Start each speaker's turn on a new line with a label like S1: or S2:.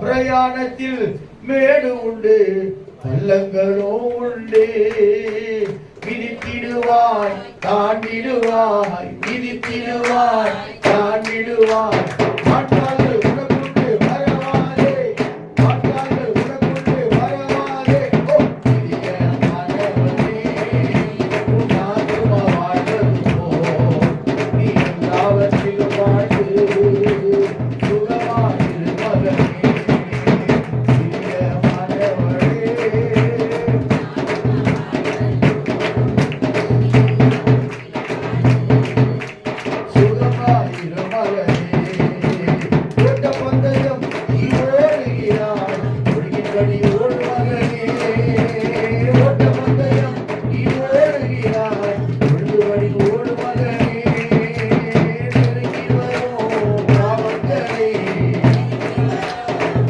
S1: பிரயாணத்தில் மேடு உண்டு பள்ளங்களும் உண்டு. விதித்திடுவாய் தாண்டிடுவாய், விதித்திடுவாய் தாண்டிடுவாய். மாற்றார்கள் உனக்குண்டு வரவாதே, மாற்றார்கள் உனக்குண்டு வரவாதே. ஓ பிரியமானவனே, உன் ஆத்துமா வாழ்வது போல் நீ எல்லாவற்றிலும் வாழ்ந்து சுகமாயிரு மகனே. Ready.